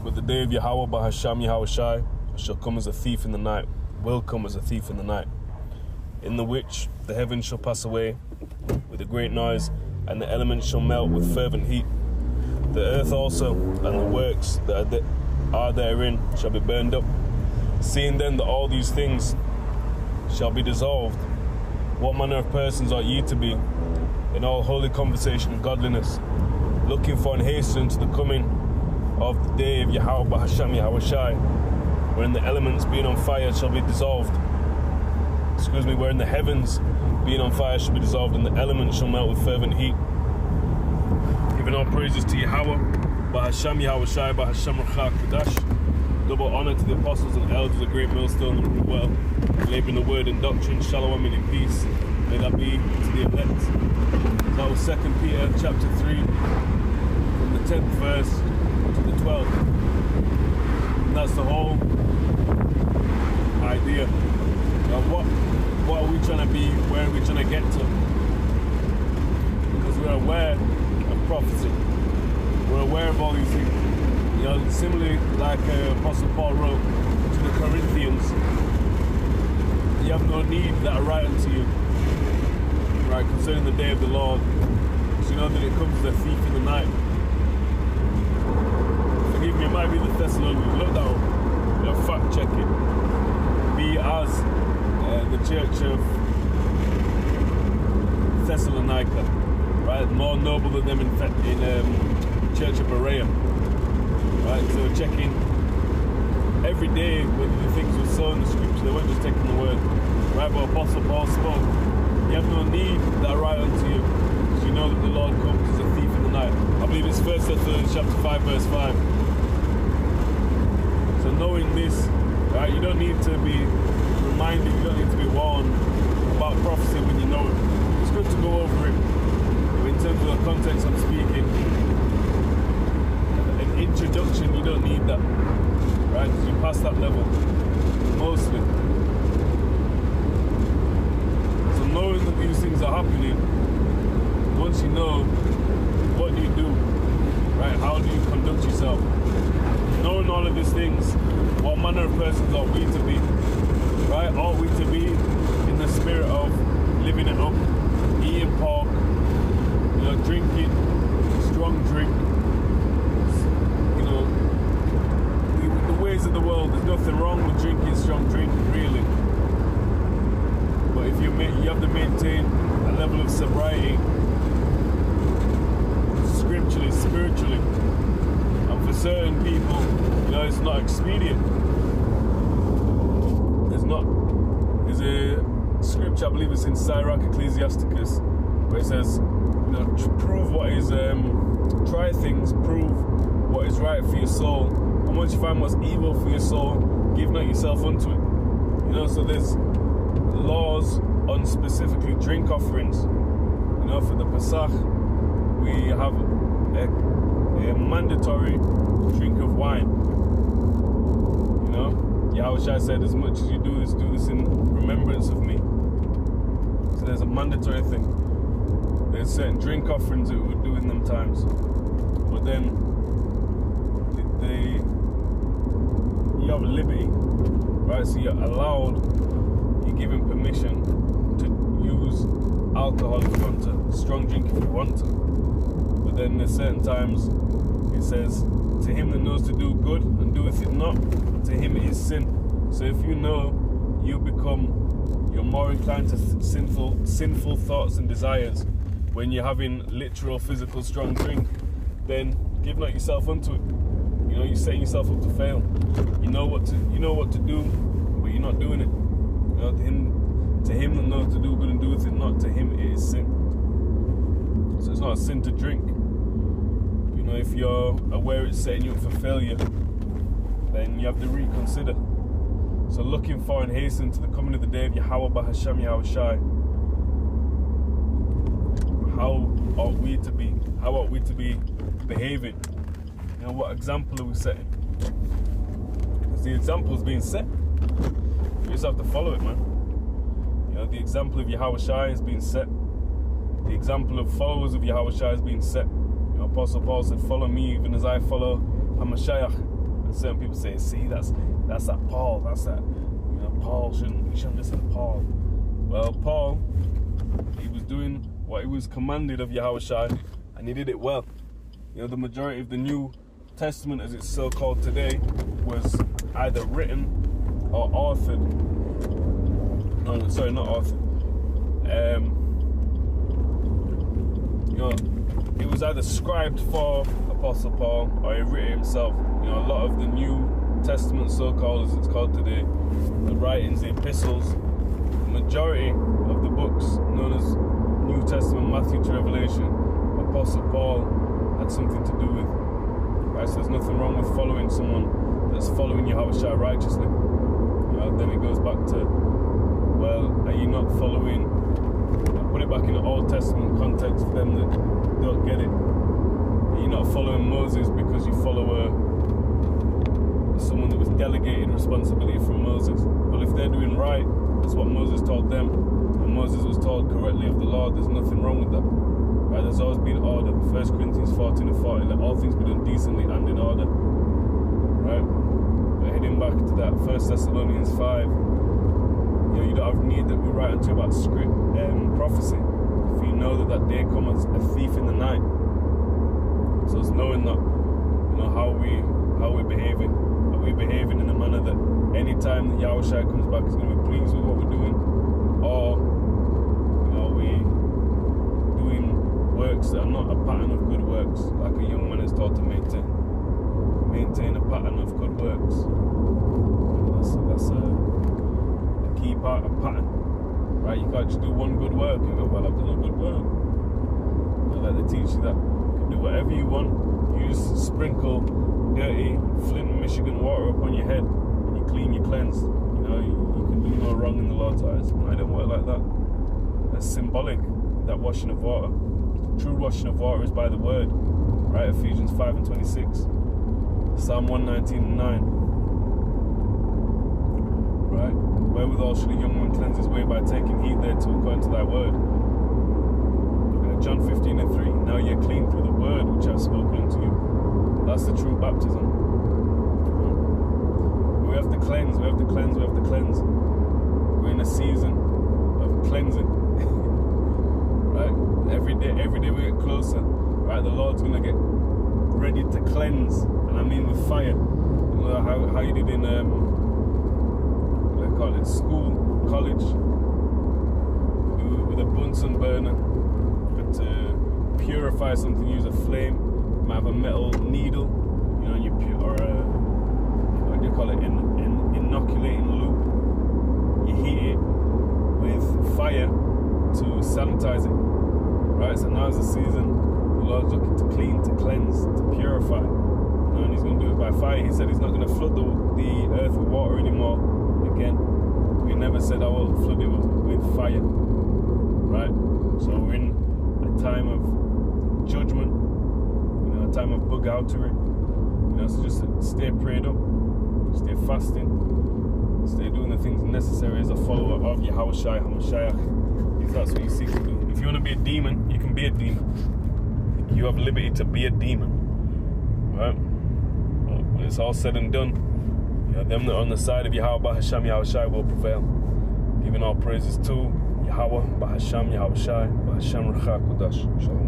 But the day of Yahweh Bahasham Yahushai shall come as a thief in the night, will come as a thief in the night, in the which the heavens shall pass away with a great noise, and the elements shall melt with fervent heat. The earth also and the works that are therein shall be burned up. Seeing then that all these things shall be dissolved, what manner of persons ought ye to be in all holy conversation and godliness, looking for and hastening to the coming of the day of Yahweh Bahasham Yahushai, wherein the elements being on fire shall be dissolved. Wherein the heavens being on fire shall be dissolved, and the elements shall melt with fervent heat. Giving all praises to Yahweh Bahasham Yahushai Bahasham Rachak Kadash. Double honor to the apostles and elders, a great millstone and well, laboring the word and doctrine, shalom and in peace. May that be to the elect. So that was 2 Peter chapter 3, from the 10th verse to the 12th. And that's the whole idea. Now what are we trying to be? Where are we trying to get to? Because we're aware of prophecy. We're aware of all these things. You know, similarly, like Apostle Paul wrote to the Corinthians, you have no need that I write unto you, right, concerning the day of the Lord, because you know that it comes as a thief in the night. Forgive me, it might be the Thessalonians. Look that up, you know, fact check it. Be as the church of Thessalonica, right, more noble than them in church of Berea. Right, so checking every day whether the things were so in the scripture, they weren't just taking the word. Right, but Apostle Paul spoke, you have no need that I write unto you, because you know that the Lord comes as a thief in the night. I believe it's 1 Thessalonians chapter 5 verse 5. So knowing this, right, you don't need to be reminded, you don't need to be warned about prophecy when you know it. It's good to go over it, but in terms of the context I'm speaking, introduction, you don't need that, right? Because you pass that level, mostly. So knowing that these things are happening, once you know, what do you do, right? How do you conduct yourself? Knowing all of these things, what manner of persons ought we to be, right? Ought we to be in the spirit of living it up, eating pork, you know, drinking strong drink, the ways of the world. There's nothing wrong with drinking strong drink, really. But if you have to maintain a level of sobriety, scripturally, spiritually, and for certain people, you know, it's not expedient. There's a scripture, I believe it's in Sirach Ecclesiasticus, where it says, you know, prove what is, try things, prove what is right for your soul, and once you find what's evil for your soul, give not yourself unto it. You know, so there's laws on specifically drink offerings. You know, for the Pesach, we have a mandatory drink of wine. You know, Yahushua said, as much as you do this in remembrance of me. So there's a mandatory thing. There's certain drink offerings that we would do in them times. But then you have liberty, right? So you're allowed, you're given permission to use alcohol if you want to, strong drink if you want to. But then there's certain times it says, to him that knows to do good and doeth it not, to him it is sin. So if you know you're more inclined to sinful thoughts and desires when you're having literal physical strong drink, then give not yourself unto it. You know, you're setting yourself up to fail. You know what to do, but you're not doing it. You know, to him that knows to do good and doeth it not, to him it is sin. So it's not a sin to drink. You know, if you're aware it's setting you up for failure, then you have to reconsider. So looking for and hastening to the coming of the day of Yahweh Bahasham Yahushai. How ought we to be? How ought we to be behaving? You know, what example are we setting? Because the example is being set. You just have to follow it, man. You know, the example of Yahushai is being set. The example of followers of Yahushai is being set. You know, Apostle Paul said, follow me even as I follow HaMashiach. And certain people say, see, that's that Paul, that's that, Paul we shouldn't listen to Paul. Well, Paul, he was doing what he was commanded of Yahushua, and he did it well. The majority of the New Testament, as it's so called today, was either written or authored. No, sorry, not authored. It was either scribed for Apostle Paul or he wrote it himself. A lot of the New Testament, so-called as it's called today, the writings, the epistles, the majority of the books known as New Testament, Matthew to Revelation, Apostle Paul had something to do with. Right, so there's nothing wrong with following someone that's following Yahushua righteously. Then it goes back to, well, are you not following? Put it back in the Old Testament context for them that don't get it. Are you not following Moses because you follow someone that was delegated responsibility from Moses? Well, if they're doing right, that's what Moses told them, and Moses was told correctly of the Lord. There's nothing wrong with that. Right? There's always been order. 1 Corinthians 14:40, let all things be done decently and in order. Right? But heading back to that 1 Thessalonians 5, you don't have need that we write unto about script prophecy. If you know that day comes as a thief in the night. So it's knowing that, how we're behaving. Are we behaving in a manner that any time that Yahushua comes back is going to be pleased with what we're doing? Or, are we doing works that are not a pattern of good works, like a young man is taught to maintain? Maintain a pattern of good works. That's a key part of pattern. Right? You can't just do one good work and go, well, I've done a good work. Like they teach you that you can do whatever you want. You just sprinkle dirty Flint, Michigan water up on your head and you clean, you cleanse. You can do no wrong in the Lord's eyes. I don't work like that. That's symbolic, that washing of water. True washing of water is by the word. Right? Ephesians 5:26. Psalm 119:9. Right? Wherewithal shall a young man cleanse his way by taking heed thereto according to thy word. John 15:3. Now ye are clean through the word which I have spoken unto you. That's the true baptism. We have to cleanse, we have to cleanse, we have to cleanse. We're in a season of cleansing. Right? Every day we get closer. Right? The Lord's gonna get ready to cleanse. And I mean with fire. How you did in they call it school, college. With a Bunsen burner. To purify something, use a flame. You might have a metal needle, and or what do you call it? Inoculating loop. You heat it with fire to sanitize it. Right. So now is the season. The Lord's looking to clean, to cleanse, to purify. And He's going to do it by fire. He said He's not going to flood the earth with water anymore. Again, He never said I will flood it with fire. Right. So we're in time of judgment, a time of bug-outery, so just stay prayed up, stay fasting, stay doing the things necessary as a follower of Yahushua HaMashiach, if that's what you seek to do. If you want to be a demon, you can be a demon. You have liberty to be a demon, right? But when it's all said and done, them that are on the side of Yahweh Hashem Yahushua will prevail. Giving all praises to Yahweh, Bahasham, Yahushua, Bahasham, Ruach HaKodesh. Shalom.